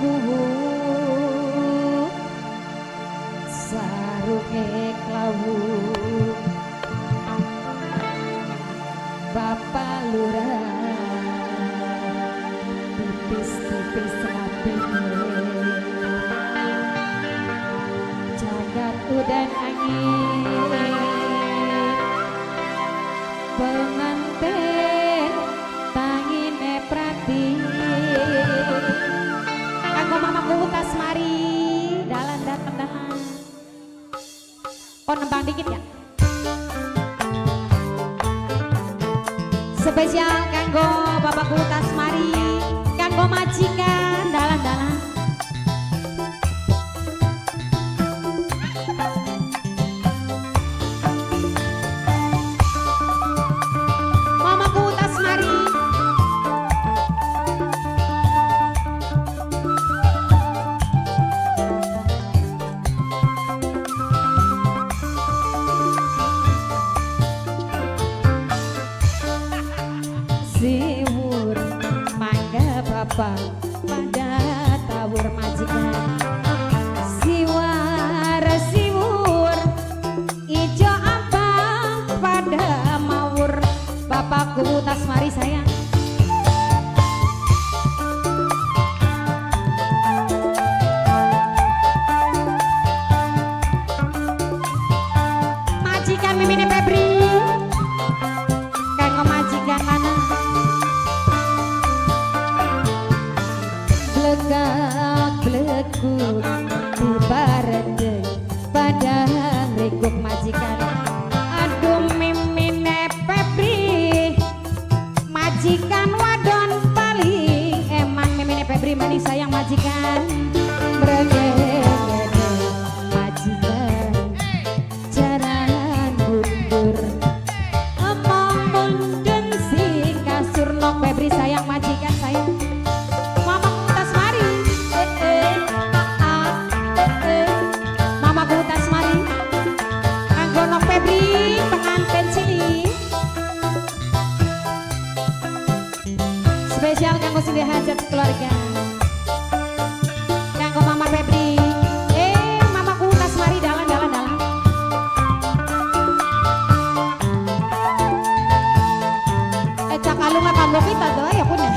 mamaku sarunge klawu Bapak Lurah tipis-tipis rapine jagat udan angin pengantin tangine prati kanggo mamaku tas mari dalan dalan oh nembang dikit ya spesial kanggo bapakku tas mari kanggo majikan dalan-dalan mamaku tas mari siwur mangga bapak pada tawur majikan siwur ijo abang pada mawur bapakku tas mari sayang majikan mimine Febri kanggo majikan mana blegak-bleguk dibarendeng pada rikuk majikan aduh mimine Febri majikan wadon paling emang mimine Febri manis sayang majikan brengenge majikan jaran bundur omong munden si kasur nok Febri sayang majikan sayang spesial kanggo sing hajat keluarga kanggo mama Febri mamaku tas mari dalan cak alungan kanggo kita doa ya punya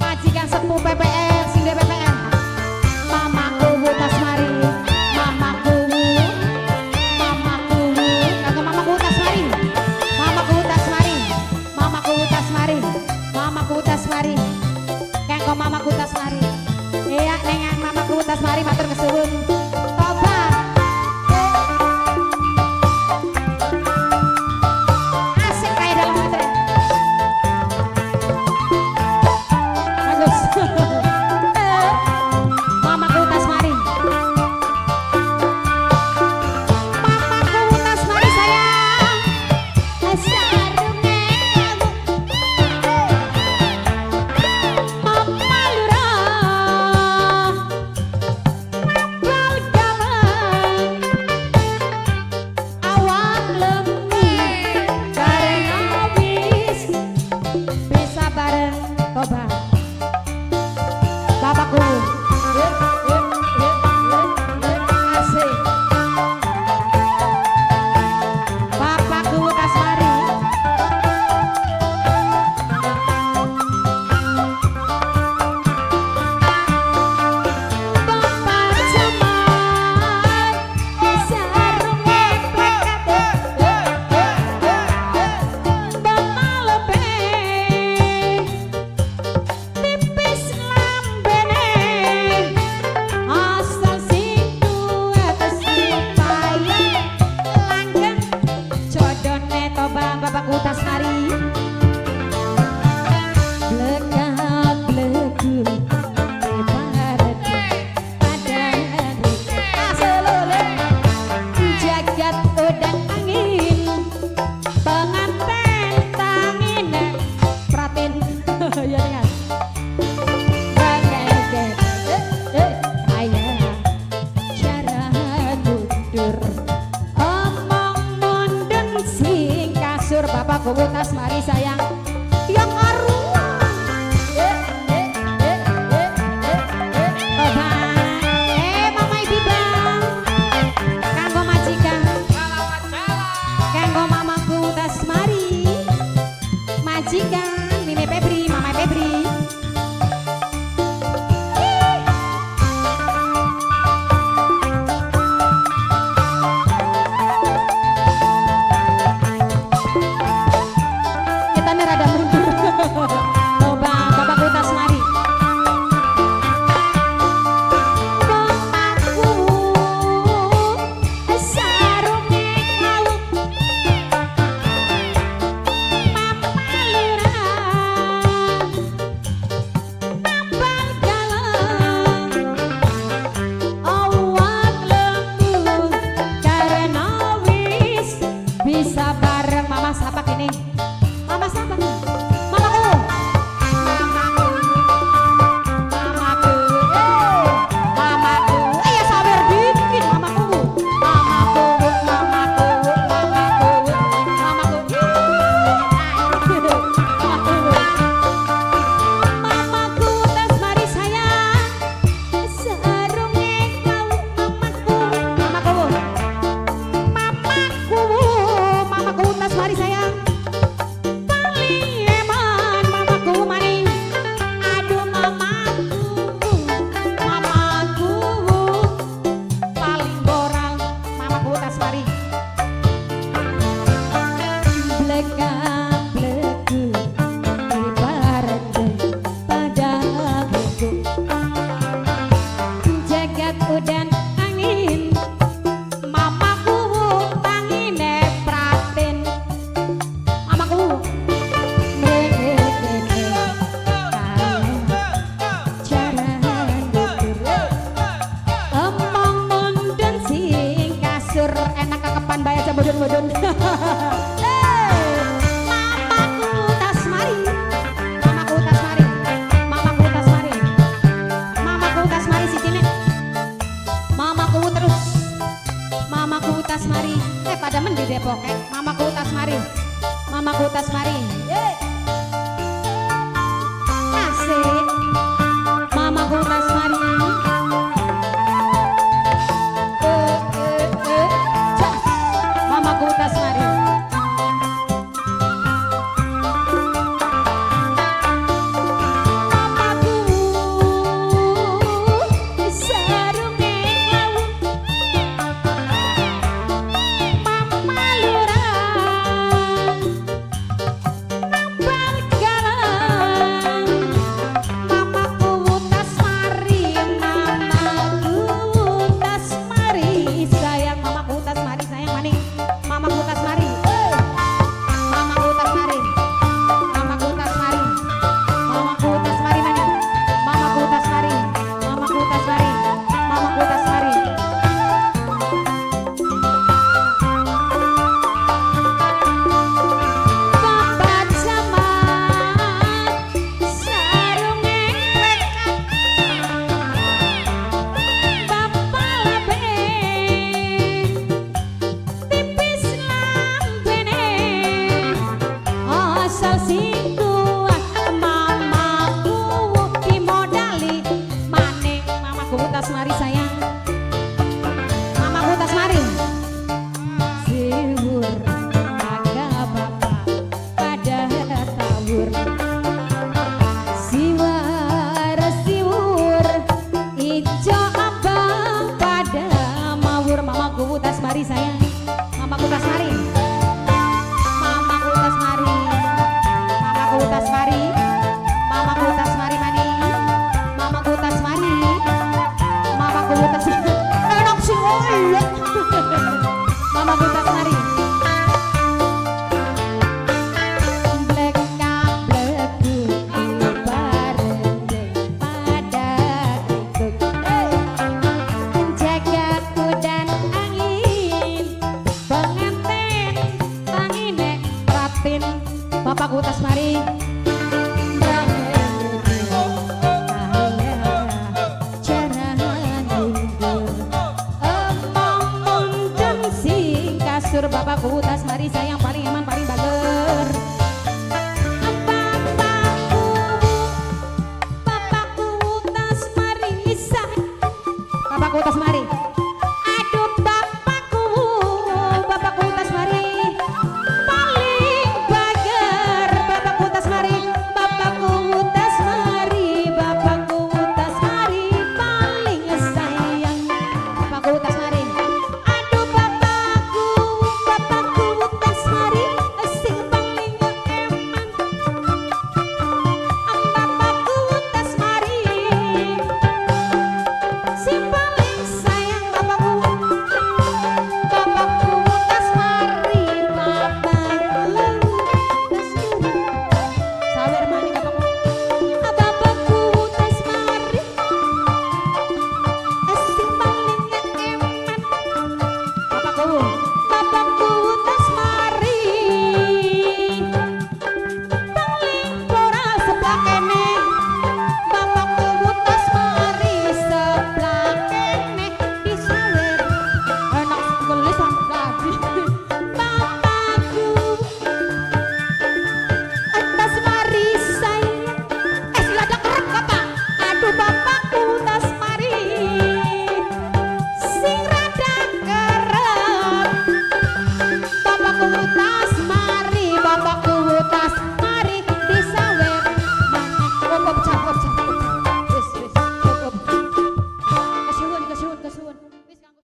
majikan sepuh PPR sing PPR mamaku tas mari mamaku kanggo mamaku tas mari mamaku tas mari mamaku tas mari mamaku tas mari kanggo mamaku tas mari iya nengan mamaku tas mari mudun-mudun. Mamaku Tasmari, mamaku Tasmari, mamaku Tasmari, mamaku Tasmari si Cilik, mamaku terus, mamaku Tasmari. Pada mendi Depok, mamaku Tasmari, mamaku Tasmari. Asik, mamaku Tasmari. Mamaku Tasmari. Mamaku sarunge lawu, mama lurah nambal galang. Mamaku Tasmari, mamaku Tasmari sayang, mamaku Tasmari sayang maning. Mamaku Tasmari, mamaku Tasmari, mamaku Tasmari, mamaku Tasmari mana? Mamaku Tasmari, mamaku Tasmari, mamaku Tasmari. Bapak zaman sarunge wekat, bapak labe tipis lambene, asal sing tua mamaku dimodali maning. Mamaku Tasmari sayang, mamaku Tasmari. Siwur aga bapak pada tawur, siwar siwur ijo abang pada mawur. Mamaku Tasmari sayang, mamaku Tasmari, mamaku Tasmari, mamaku Tasmari, mamaku Tasmari maning. Mamaku Tasmari, mamaku Tasmari. Enak sih woy. Mamaku Tasmari. Blek-blek bareng pada ikut jagaku dan angin pengantin tangine rapin. Bapakku Tasmari. Kasur bapakku Tasmari sayang paling eman paling bager. Bapakku Tasmari sayang, bapakku Tasmari.